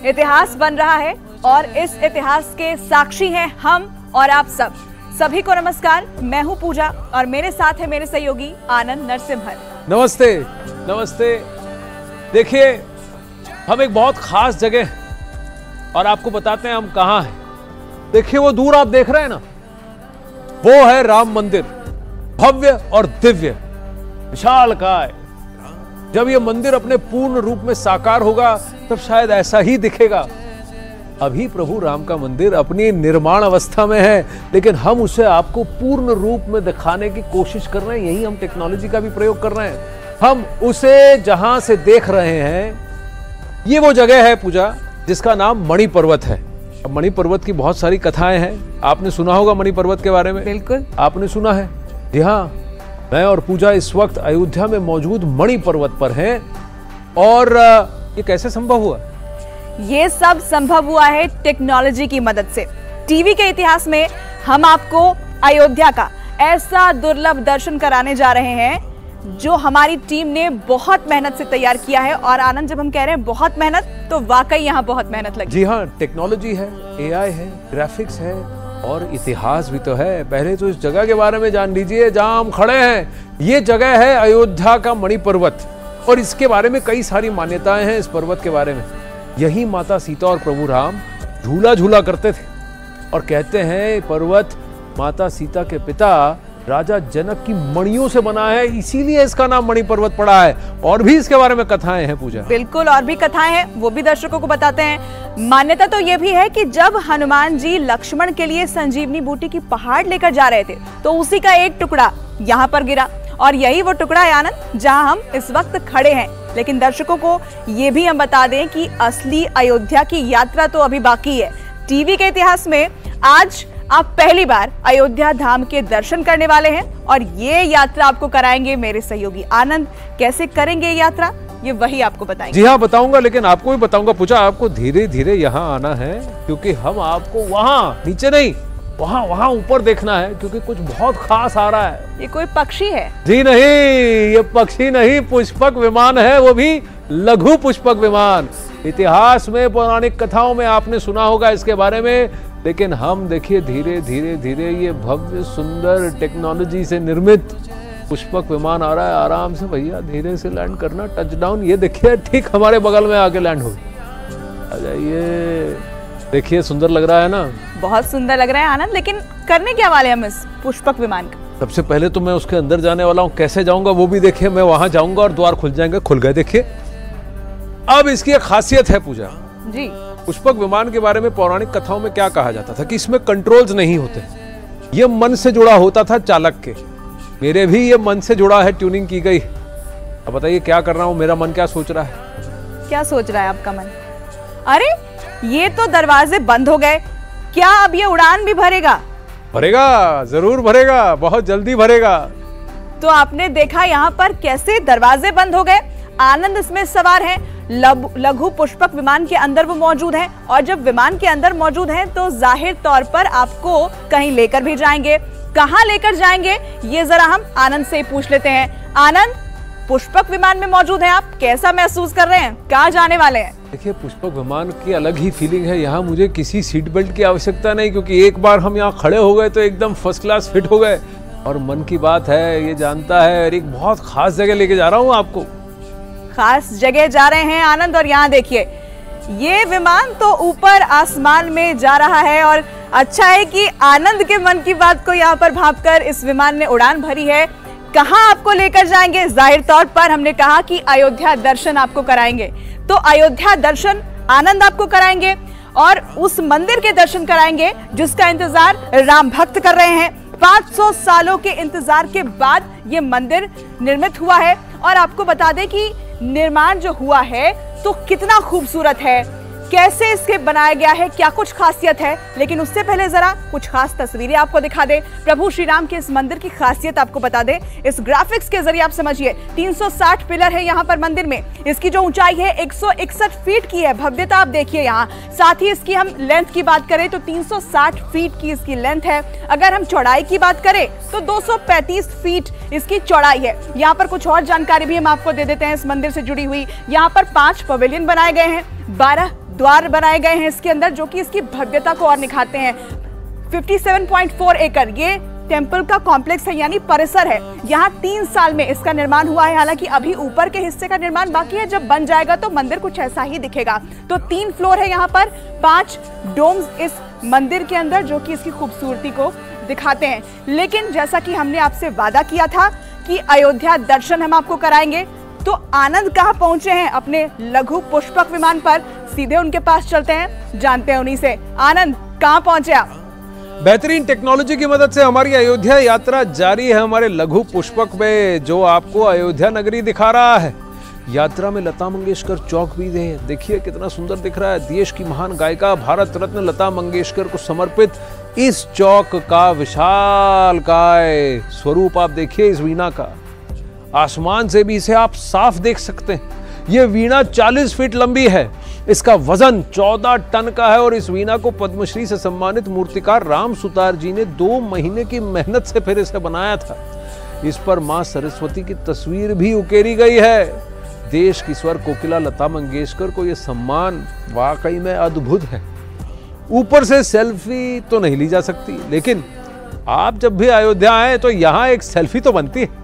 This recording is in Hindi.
इतिहास बन रहा है और इस इतिहास के साक्षी हैं हम और आप सब। सभी को नमस्कार, मैं हूं पूजा और मेरे साथ है मेरे सहयोगी आनंद नरसिम्हन। नमस्ते। नमस्ते। देखिए, हम एक बहुत खास जगह और आपको बताते हैं हम कहां हैं। देखिए वो दूर आप देख रहे हैं ना, वो है राम मंदिर, भव्य और दिव्य, विशालकाय। जब ये मंदिर अपने पूर्ण रूप में साकार होगा तब शायद ऐसा ही दिखेगा। अभी प्रभु राम का मंदिर अपनी निर्माण अवस्था में है, लेकिन हम उसे आपको पूर्ण रूप में दिखाने की कोशिश कर रहे हैं। यही हम टेक्नोलॉजी का भी प्रयोग कर रहे हैं। हम उसे जहां से देख रहे हैं, ये वो जगह है पूजा जिसका नाम मणि पर्वत है। अब मणि पर्वत की बहुत सारी कथाएं हैं, आपने सुना होगा मणि पर्वत के बारे में। बिल्कुल आपने सुना है। जी हाँ, मैं और पूजा इस वक्त अयोध्या में मौजूद मणि पर्वत पर हैं। और ये कैसे संभव हुआ? ये सब संभव हुआ है टेक्नोलॉजी की मदद से। टीवी के इतिहास में हम आपको अयोध्या का ऐसा दुर्लभ दर्शन कराने जा रहे हैं जो हमारी टीम ने बहुत मेहनत से तैयार किया है। और आनंद, जब हम कह रहे हैं बहुत मेहनत, तो वाकई यहाँ बहुत मेहनत लगी। जी हाँ, टेक्नोलॉजी है, एआई है, ग्राफिक्स है और इतिहास भी तो है। पहले तो इस जगह के बारे में जान लीजिए जहां हम खड़े हैं। ये जगह है अयोध्या का मणि पर्वत और इसके बारे में कई सारी मान्यताएं हैं। इस पर्वत के बारे में यही माता सीता और प्रभु राम झूला झूला करते थे और कहते हैं पर्वत माता सीता के पिता राजा जनक की मणियों से बना है, इसीलिए इसका नाम मणि पर्वत पड़ा है। और भी इसके बारे में कथाएं हैं पूजा। बिल्कुल, और भी कथाएं हैं, वो भी दर्शकों को बताते हैं। मान्यता तो ये भी है कि जब हनुमान जी लक्ष्मण के लिए संजीवनी बूटी की पहाड़ लेकर जा रहे थे तो उसी का एक टुकड़ा यहाँ पर गिरा और यही वो टुकड़ा है आनंद जहाँ हम इस वक्त खड़े हैं। लेकिन दर्शकों को ये भी हम बता दें कि असली अयोध्या की यात्रा तो अभी बाकी है। टीवी के इतिहास में आज आप पहली बार अयोध्या धाम के दर्शन करने वाले हैं और ये यात्रा आपको कराएंगे मेरे सहयोगी आनंद। कैसे करेंगे ये यात्रा, ये वही आपको बताएंगे। जी हाँ, बताऊंगा, लेकिन आपको भी बताऊंगा पूजा। आपको धीरे धीरे यहाँ आना है क्योंकि हम आपको वहाँ नीचे नहीं, वहाँ ऊपर देखना है क्योंकि कुछ बहुत खास आ रहा है। ये कोई पक्षी है? जी नहीं, ये पक्षी नहीं, पुष्पक विमान है, वो भी लघु पुष्पक विमान। इतिहास में, पौराणिक कथाओं में आपने सुना होगा इसके बारे में, लेकिन हम देखिए धीरे धीरे धीरे ये भव्य सुंदर टेक्नोलॉजी से निर्मित पुष्पक विमान आ रहा है। आराम से भैया, धीरे से लैंड करना, टचडाउन। ये देखिए ठीक हमारे बगल में आके लैंड हो। आ जाइए, देखिए सुंदर लग रहा है ना? बहुत सुंदर लग रहा है आनंद, लेकिन करने क्या वाले हम इस पुष्पक विमान का? सबसे पहले तो मैं उसके अंदर जाने वाला हूँ। कैसे जाऊंगा वो भी देखिए। मैं वहां जाऊंगा और द्वार खुल जाएंगे। खुल गए, देखिए। अब इसकी एक खासियत है पूजा जी। पुष्पक विमान के बारे में पौराणिक कथाओं में क्या कहा जाता था कि इसमें कंट्रोल्स नहीं होते, ये मन से जुड़ा होता था चालक के। मेरे भी ये मन से जुड़ा है, ट्यूनिंग की गई। अब बताइए क्या कर रहा हूँ, मेरा मन क्या सोच रहा है? क्या सोच रहा है आपका मन? अरे ये तो दरवाजे बंद हो गए, क्या अब ये उड़ान भी भरेगा? भरेगा, जरूर भरेगा, बहुत जल्दी भरेगा। तो आपने देखा यहाँ पर कैसे दरवाजे बंद हो गए। आनंद इसमें सवार है, लघु पुष्पक विमान के अंदर वो मौजूद है और जब विमान के अंदर मौजूद है तो जाहिर तौर पर आपको कहीं लेकर भी जाएंगे। कहाँ लेकर जाएंगे ये जरा हम आनंद से पूछ लेते हैं। आनंद, पुष्पक विमान में मौजूद हैं आप, कैसा महसूस कर रहे हैं, कहाँ जाने वाले हैं? देखिए, पुष्पक विमान की अलग ही फीलिंग है। यहाँ मुझे किसी सीट बेल्ट की आवश्यकता नहीं क्योंकि एक बार हम यहाँ खड़े हो गए तो एकदम फर्स्ट क्लास फिट हो गए। और मन की बात है, ये जानता है, और एक बहुत खास जगह लेके जा रहा हूँ आपको। खास जगह जा रहे हैं आनंद, और यहाँ देखिए ये विमान तो ऊपर आसमान में जा रहा है। और अच्छा है कि आनंद के मन की बात को यहाँ पर भांपकर इस विमान ने उड़ान भरी है। कहाँ आपको लेकर जाएंगे? जाहिर तौर पर हमने कहा कि अयोध्या दर्शन आपको कराएंगे, तो अयोध्या दर्शन आनंद आपको कराएंगे और उस मंदिर के दर्शन कराएंगे जिसका इंतजार राम भक्त कर रहे हैं। 500 सालों के इंतजार के बाद ये मंदिर निर्मित हुआ है और आपको बता दें कि निर्माण जो हुआ है तो कितना खूबसूरत है, कैसे इसके बनाया गया है, क्या कुछ खासियत है। लेकिन उससे पहले जरा कुछ खास तस्वीरें आपको दिखा दे। प्रभु श्री राम के इस मंदिर की खासियत आपको बता दे इस ग्राफिक्स के जरिए। आप समझिए 360 पिलर है यहाँ पर मंदिर में। इसकी जो ऊंचाई है 161 फीट की है। भव्यता आप देखिए यहाँ। साथ ही इसकी हम लेंथ की बात करें तो 360 फीट की इसकी लेंथ है। अगर हम चौड़ाई की बात करें तो 235 फीट इसकी चौड़ाई है। यहाँ पर कुछ और जानकारी भी हम आपको दे देते हैं इस मंदिर से जुड़ी हुई। यहाँ पर 5 पवेलियन बनाए गए हैं, 12 द्वार बनाए गए हैं इसके अंदर, जो कि इसकी भव्यता को और निखारते हैं। 57.4 एकड़ ये टेंपल का कॉम्प्लेक्स है, यानी परिसर है। यहाँ 3 साल में इसका निर्माण हुआ है। हालांकि अभी ऊपर के हिस्से का निर्माण बाकी है। जब बन जाएगा तो मंदिर कुछ ऐसा ही दिखेगा। तो 3 फ्लोर है यहाँ पर, 5 डोम्स इस मंदिर के अंदर, जो कि इसकी खूबसूरती को दिखाते हैं। लेकिन जैसा कि हमने आपसे वादा किया था कि अयोध्या दर्शन हम आपको कराएंगे, तो आनंद कहाँ पहुंचे हैं अपने लघु पुष्पक विमान पर। सीधे उनके पास चलते हैं, जानते हैं उन्हीं से। आनंद, कहाँ पहुंचे आप? बेहतरीन टेक्नोलॉजी की मदद से हमारी अयोध्या यात्रा जारी है हमारे लघु पुष्पक में, जो आपको अयोध्या नगरी दिखा रहा है। यात्रा में लता मंगेशकर चौक भी देखिए कितना सुंदर दिख रहा है। देश की महान गायिका भारत रत्न लता मंगेशकर को समर्पित इस चौक का विशालकाय स्वरूप आप देखिए इस वीणा का। आसमान से भी इसे आप साफ देख सकते हैं। यह वीणा 40 फीट लंबी है, इसका वजन 14 टन का है और इस वीणा को पद्मश्री से सम्मानित मूर्तिकार राम सुतार जी ने 2 महीने की मेहनत से फिर इसे बनाया था। इस पर मां सरस्वती की तस्वीर भी उकेरी गई है। देश की स्वर कोकिला लता मंगेशकर को यह सम्मान वाकई में अद्भुत है। ऊपर से सेल्फी तो नहीं ली जा सकती, लेकिन आप जब भी अयोध्या आए तो यहां एक सेल्फी तो बनती है।